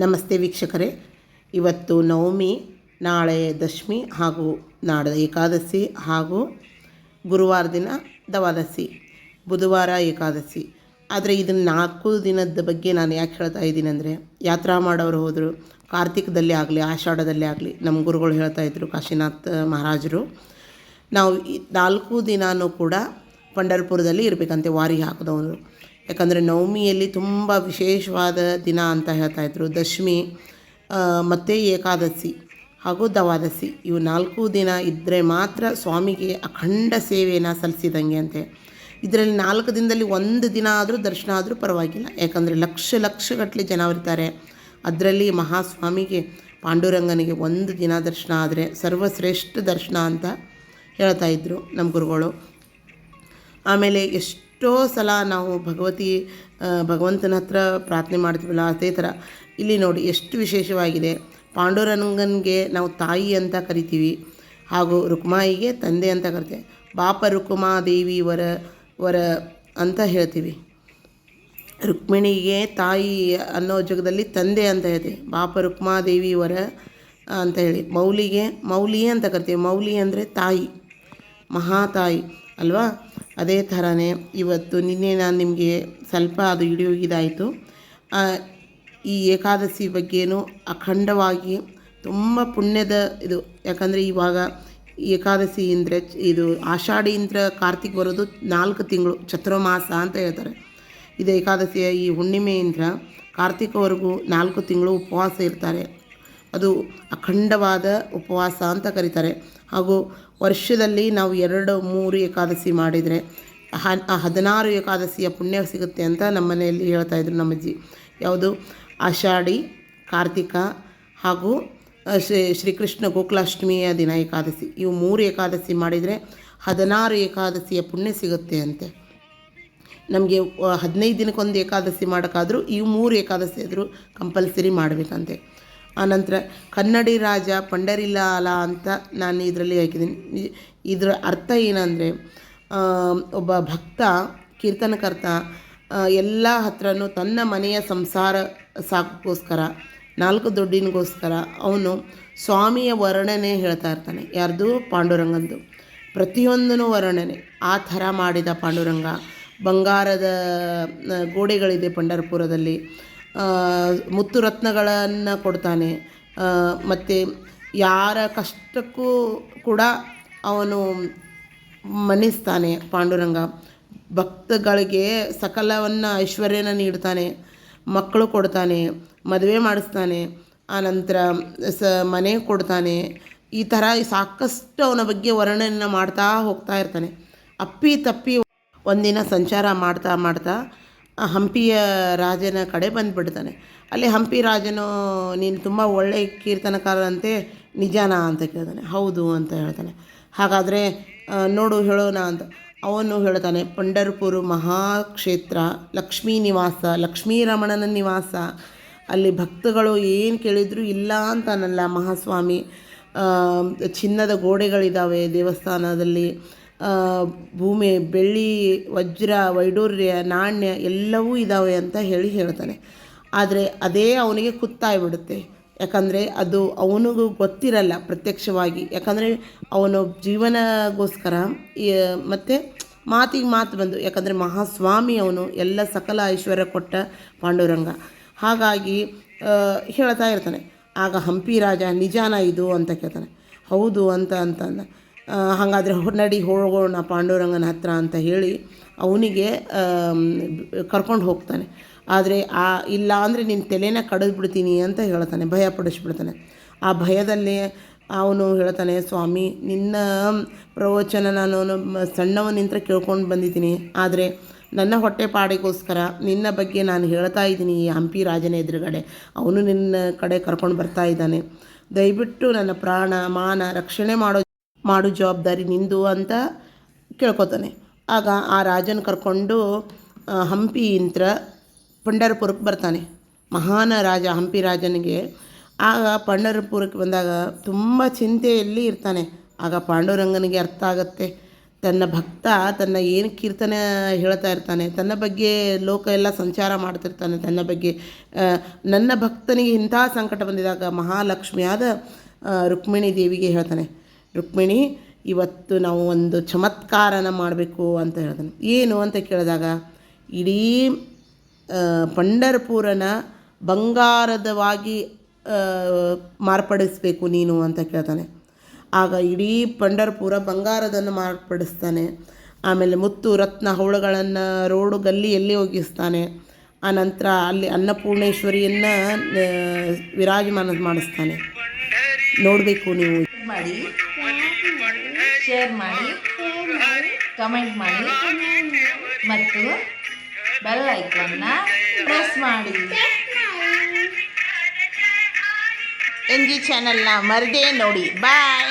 ನಮಸ್ತೆ ವೀಕ್ಷಕರೇ, ಇವತ್ತು ನವಮಿ, ನಾಳೆ ದಶಮಿ ಹಾಗೂ ನಾಳೆ ಏಕಾದಶಿ ಹಾಗೂ ಗುರುವಾರ ದಿನ ದ್ವಾದಶಿ, ಬುಧವಾರ ಏಕಾದಶಿ. ಆದರೆ ಇದನ್ನು 4 ದಿನದ ಬಗ್ಗೆ ನಾನು ಯಾಕೆ ಹೇಳ್ತಾ ಇದ್ದೀನಿ ಅಂದರೆ, ಯಾತ್ರಾ ಮಾಡೋರು ಹೋದರು ಕಾರ್ತಿಕದಲ್ಲಿ ಆಗಲಿ ಆಷಾಢದಲ್ಲೇ ಆಗಲಿ, ನಮ್ಮ ಗುರುಗಳು ಹೇಳ್ತಾಯಿದ್ರು, ಕಾಶಿನಾಥ್ ಮಹಾರಾಜರು, ನಾವು 4 ದಿನವೂ ಕೂಡ ಪಂಢರಪುರದಲ್ಲಿ ಇರಬೇಕಂತೆ ವಾರಿ ಹಾಕಿದವರು. ಯಾಕಂದರೆ ನವಮಿಯಲ್ಲಿ ತುಂಬ ವಿಶೇಷವಾದ ದಿನ ಅಂತ ಹೇಳ್ತಾಯಿದ್ರು. ದಶಮಿ ಮತ್ತು ಏಕಾದಶಿ ಹಾಗೂ ದ್ವಾದಶಿ ಇವು 4 ದಿನ ಇದ್ದರೆ ಮಾತ್ರ ಸ್ವಾಮಿಗೆ ಅಖಂಡ ಸೇವೆಯನ್ನು ಸಲ್ಲಿಸಿದಂಗೆ ಅಂತೆ. ಇದರಲ್ಲಿ 4 ದಿನದಲ್ಲಿ 1 ದಿನ ಆದರೂ ದರ್ಶನ ಆದರೂ ಪರವಾಗಿಲ್ಲ, ಯಾಕಂದರೆ ಲಕ್ಷಗಟ್ಟಲೆ ಜನ ಇರ್ತಾರೆ. ಅದರಲ್ಲಿ ಮಹಾಸ್ವಾಮಿಗೆ ಪಾಂಡುರಂಗನಿಗೆ 1 ದಿನ ದರ್ಶನ ಆದರೆ ಸರ್ವಶ್ರೇಷ್ಠ ದರ್ಶನ ಅಂತ ಹೇಳ್ತಾಯಿದ್ರು ನಮ್ಮ ಗುರುಗಳು. ಆಮೇಲೆ ಎಷ್ಟೋ ಸಲ ನಾವು ಭಗವಂತನ ಹತ್ರ ಪ್ರಾರ್ಥನೆ ಮಾಡ್ತೀವಲ್ಲ, ಅದೇ ಥರ ಇಲ್ಲಿ ನೋಡಿ ಎಷ್ಟು ವಿಶೇಷವಾಗಿದೆ. ಪಾಂಡುರಂಗನಿಗೆ ನಾವು ತಾಯಿ ಅಂತ ಕರಿತೀವಿ, ಹಾಗೂ ರುಕ್ಮಾಯಿಗೆ ತಂದೆ ಅಂತ ಕರಿತೀವಿ. ಬಾಪ ರುಕ್ಮಾದೇವಿ ವರ ಅಂತ ಹೇಳ್ತೀವಿ. ರುಕ್ಮಿಣಿಗೆ ತಾಯಿ ಅನ್ನೋ ಜಗದಲ್ಲಿ ತಂದೆ ಅಂತ ಹೇಳ್ತೀವಿ, ಬಾಪ ರುಕ್ಮಾದೇವಿ ವರ ಅಂತ ಹೇಳಿ. ಮೌಲಿ ಅಂತ ಕರಿತೀವಿ. ಮೌಲಿ ಅಂದರೆ ತಾಯಿ, ಮಹಾತಾಯಿ ಅಲ್ವಾ. ಅದೇ ಥರನೇ ಇವತ್ತು ನಿನ್ನೆ ನಾನು ನಿಮಗೆ ಸ್ವಲ್ಪ ಅದು ಇದಾಯಿತು. ಈ ಏಕಾದಶಿ ಬಗ್ಗೆಯೂ ಅಖಂಡವಾಗಿ ತುಂಬ ಪುಣ್ಯದ ಇದು. ಯಾಕಂದರೆ ಇವಾಗ ಏಕಾದಶಿ ಅಂದರೆ ಇದು ಆಷಾಢಿಯಿಂದ ಕಾರ್ತಿಕ್ ಬರೋದು 4 ತಿಂಗಳು ಚಾತುರ್ಮಾಸ ಅಂತ ಹೇಳ್ತಾರೆ. ಇದು ಏಕಾದಶಿಯ ಈ ಹುಣ್ಣಿಮೆಯಿಂದ ಕಾರ್ತಿಕವರೆಗೂ 4 ತಿಂಗಳು ಉಪವಾಸ ಇರ್ತಾರೆ. ಅದು ಅಖಂಡವಾದ ಉಪವಾಸ ಅಂತ ಕರೀತಾರೆ. ಹಾಗೂ ವರ್ಷದಲ್ಲಿ ನಾವು 2-3 ಏಕಾದಶಿ ಮಾಡಿದರೆ 16 ಏಕಾದಶಿಯ ಪುಣ್ಯ ಸಿಗುತ್ತೆ ಅಂತ ನಮ್ಮ ಮನೆಯಲ್ಲಿ ಹೇಳ್ತಾಯಿದ್ರು ನಮ್ಮಜ್ಜಿ. ಯಾವುದು ಆಷಾಢಿ, ಕಾರ್ತಿಕ ಹಾಗೂ ಶ್ರೀಕೃಷ್ಣ ಗೋಕುಲಾಷ್ಟಮಿಯ ದಿನ ಏಕಾದಶಿ, ಇವು 3 ಏಕಾದಶಿ ಮಾಡಿದರೆ 16 ಏಕಾದಶಿಯ ಪುಣ್ಯ ಸಿಗುತ್ತೆ ಅಂತೆ. ನಮಗೆ 15 ದಿನಕ್ಕೊಂದು ಏಕಾದಶಿ ಮಾಡೋಕ್ಕಾದರೂ ಇವು 3 ಏಕಾದಶಿ ಆದರೂ ಕಂಪಲ್ಸರಿ ಮಾಡಬೇಕಂತೆ. ಆನಂತರ ಕನ್ನಡಿ ರಾಜ ಪಂಡರಿಲಾಲ ಅಂತ ನಾನು ಇದರಲ್ಲಿ ಹಾಕಿದ್ದೀನಿ. ಇದರ ಅರ್ಥ ಏನಂದರೆ, ಒಬ್ಬ ಭಕ್ತ ಕೀರ್ತನಕರ್ತ ಎಲ್ಲ ಹತ್ರನೂ ತನ್ನ ಮನೆಯ ಸಂಸಾರ ಸಾಕೋಸ್ಕರ 4 ದುಡ್ಡಿನಿಗೋಸ್ಕರ ಅವನು ಸ್ವಾಮಿಯ ವರ್ಣನೆ ಹೇಳ್ತಾ ಇರ್ತಾನೆ. ಯಾರ್ದು? ಪಾಂಡುರಂಗಂದು. ಪ್ರತಿಯೊಂದೂ ವರ್ಣನೆ ಆ ಥರ ಮಾಡಿದ ಪಾಂಡುರಂಗ. ಬಂಗಾರದ ಗೋಡೆಗಳಿದೆ ಪಂಢರಪುರದಲ್ಲಿ, ಮುತ್ತು ರತ್ನಗಳನ್ನು ಕೊಡ್ತಾನೆ. ಮತ್ತು ಯಾರ ಕಷ್ಟಕ್ಕೂ ಕೂಡ ಅವನು ಮನ್ನಿಸ್ತಾನೆ ಪಾಂಡುರಂಗ. ಭಕ್ತಗಳಿಗೆ ಸಕಲವನ್ನು ಐಶ್ವರ್ಯನ ನೀಡ್ತಾನೆ, ಮಕ್ಕಳು ಕೊಡ್ತಾನೆ, ಮದುವೆ ಮಾಡಿಸ್ತಾನೆ, ಆನಂತರ ಮನೆ ಕೊಡ್ತಾನೆ. ಈ ಥರ ಸಾಕಷ್ಟು ಅವನ ಬಗ್ಗೆ ವರ್ಣನೆ ಮಾಡ್ತಾ ಹೋಗ್ತಾ ಇರ್ತಾನೆ. ಅಪ್ಪಿ ತಪ್ಪಿ ಒಂದಿನ ಸಂಚಾರ ಮಾಡ್ತಾ ಹಂಪಿಯ ರಾಜನ ಕಡೆ ಬಂದುಬಿಡ್ತಾನೆ. ಅಲ್ಲಿ ಹಂಪಿ ರಾಜನು, ನೀನು ತುಂಬ ಒಳ್ಳೆಯ ಕೀರ್ತನಕಾರಂತೆ, ನಿಜಾನಾ ಅಂತ ಕೇಳ್ತಾನೆ. ಹೌದು ಅಂತ ಹೇಳ್ತಾನೆ. ಹಾಗಾದರೆ ನೋಡು ಹೇಳೋಣ ಅಂತ ಅವನು ಹೇಳ್ತಾನೆ. ಪಂಢರಪುರ ಮಹಾಕ್ಷೇತ್ರ, ಲಕ್ಷ್ಮೀ ನಿವಾಸ, ಲಕ್ಷ್ಮೀರಮಣನ ನಿವಾಸ. ಅಲ್ಲಿ ಭಕ್ತಗಳು ಏನು ಕೇಳಿದ್ರು ಇಲ್ಲ ಅಂತಾನಲ್ಲ ಮಹಾಸ್ವಾಮಿ. ಚಿನ್ನದ ಗೋಡೆಗಳಿದ್ದಾವೆ ದೇವಸ್ಥಾನದಲ್ಲಿ, ಭೂಮಿ, ಬೆಳ್ಳಿ, ವಜ್ರ, ವೈಡೂರ್ಯ, ನಾಣ್ಯ ಎಲ್ಲವೂ ಇದ್ದಾವೆ ಅಂತ ಹೇಳ್ತಾನೆ. ಆದರೆ ಅದೇ ಅವನಿಗೆ ಕುತ್ತಾಗ್ಬಿಡುತ್ತೆ. ಯಾಕಂದರೆ ಅದು ಅವನಿಗೂ ಗೊತ್ತಿರಲ್ಲ ಪ್ರತ್ಯಕ್ಷವಾಗಿ. ಯಾಕಂದರೆ ಅವನು ಜೀವನಗೋಸ್ಕರ ಮತ್ತು ಮಾತಿಗೆ ಮಾತು ಬಂದು, ಯಾಕಂದರೆ ಮಹಾಸ್ವಾಮಿ ಅವನು, ಎಲ್ಲ ಸಕಲ ಐಶ್ವರ್ಯ ಕೊಟ್ಟ ಪಾಂಡುರಂಗ. ಹಾಗಾಗಿ ಹೇಳ್ತಾ ಇರ್ತಾನೆ. ಆಗ ಹಂಪಿ ರಾಜ, ನಿಜಾನ ಇದು ಅಂತ ಕೇಳ್ತಾನೆ. ಹೌದು ಅಂತ ಹಾಗಾದರೆ ನಡಿ ಹೋಗೋಣ ಪಾಂಡುರಂಗನ ಹತ್ರ ಅಂತ ಹೇಳಿ ಅವನಿಗೆ ಕರ್ಕೊಂಡು ಹೋಗ್ತಾನೆ. ಆದರೆ ಇಲ್ಲ ಅಂದರೆ ನಿನ್ನ ತಲೆನ ಕಡಿದ್ಬಿಡ್ತೀನಿ ಅಂತ ಹೇಳ್ತಾನೆ, ಭಯಪಡಿಸ್ಬಿಡ್ತಾನೆ. ಆ ಭಯದಲ್ಲೇ ಅವನು ಹೇಳ್ತಾನೆ, ಸ್ವಾಮಿ ನಿನ್ನ ಪ್ರವಚನ ನಾನು ಸಣ್ಣವನಿಂದ ಕೇಳ್ಕೊಂಡು ಬಂದಿದ್ದೀನಿ, ಆದರೆ ನನ್ನ ಹೊಟ್ಟೆ ಪಾಡಿಗೋಸ್ಕರ ನಿನ್ನ ಬಗ್ಗೆ ನಾನು ಹೇಳ್ತಾ ಇದ್ದೀನಿ ಈ ಹಂಪಿ ರಾಜನ ಎದುರುಗಡೆ. ಅವನು ನಿನ್ನ ಕಡೆ ಕರ್ಕೊಂಡು ಬರ್ತಾ ಇದ್ದಾನೆ, ದಯವಿಟ್ಟು ನನ್ನ ಪ್ರಾಣ ಮಾನ ರಕ್ಷಣೆ ಮಾಡೋ ಜವಾಬ್ದಾರಿ ನಿಂದು ಅಂತ ಕೇಳ್ಕೊತಾನೆ. ಆಗ ಆ ರಾಜನ ಕರ್ಕೊಂಡು ಹಂಪಿಯಿಂದ ಪಂಢರಪುರಕ್ಕೆ ಬರ್ತಾನೆ. ಮಹಾನ್ ರಾಜ ಹಂಪಿ ರಾಜನಿಗೆ ಆಗ ಪಂಢರಪುರಕ್ಕೆ ಬಂದಾಗ ತುಂಬ ಚಿಂತೆಯಲ್ಲಿ ಇರ್ತಾನೆ. ಆಗ ಪಾಂಡುರಂಗನಿಗೆ ಅರ್ಥ ಆಗುತ್ತೆ, ತನ್ನ ಭಕ್ತ ತನ್ನ ಏನು ಕೀರ್ತನೆ ಹೇಳ್ತಾ ಇರ್ತಾನೆ, ತನ್ನ ಬಗ್ಗೆ ಲೋಕ ಎಲ್ಲ ಸಂಚಾರ ಮಾಡ್ತಿರ್ತಾನೆ, ತನ್ನ ಬಗ್ಗೆ ನನ್ನ ಭಕ್ತನಿಗೆ ಇಂಥ ಸಂಕಟ ಬಂದಿದಾಗ ಮಹಾಲಕ್ಷ್ಮಿಯಾದ ರುಕ್ಮಿಣಿ ದೇವಿಗೆ ಹೇಳ್ತಾನೆ, ರುಕ್ಮಿಣಿ ಇವತ್ತು ನಾವು ಒಂದು ಚಮತ್ಕಾರನ ಮಾಡಬೇಕು ಅಂತ ಹೇಳ್ತಾನೆ. ಏನು ಅಂತ ಕೇಳಿದಾಗ, ಇಡೀ ಪಂಢರಪುರನ ಬಂಗಾರದವಾಗಿ ಮಾರ್ಪಡಿಸಬೇಕು ನೀನು ಅಂತ ಕೇಳ್ತಾನೆ. ಆಗ ಇಡೀ ಪಂಢರಪುರ ಬಂಗಾರದನ್ನು ಮಾರ್ಪಡಿಸ್ತಾನೆ. ಆಮೇಲೆ ಮುತ್ತು ರತ್ನ ಹವಳಗಳನ್ನು ರೋಡು ಗಲ್ಲಿಯಲ್ಲಿ ಒಗಿಸ್ತಾನೆ. ಆನಂತರ ಅಲ್ಲಿ ಅನ್ನಪೂರ್ಣೇಶ್ವರಿಯನ್ನು ವಿರಾಜಮಾನ ಮಾಡಿಸ್ತಾನೆ. ನೋಡಬೇಕು ನೀವು. ಮಾಡಿ, ಶೇರ್ ಮಾಡಿ, ಕಮೆಂಟ್ ಮಾಡಿ ಮತ್ತು ಬೆಲ್ ಐಕಾನ್ನ ಪ್ರೆಸ್ ಮಾಡಿ. NG ಚಾನಲ್ನ ಮರದೇ ನೋಡಿ. ಬಾಯ್.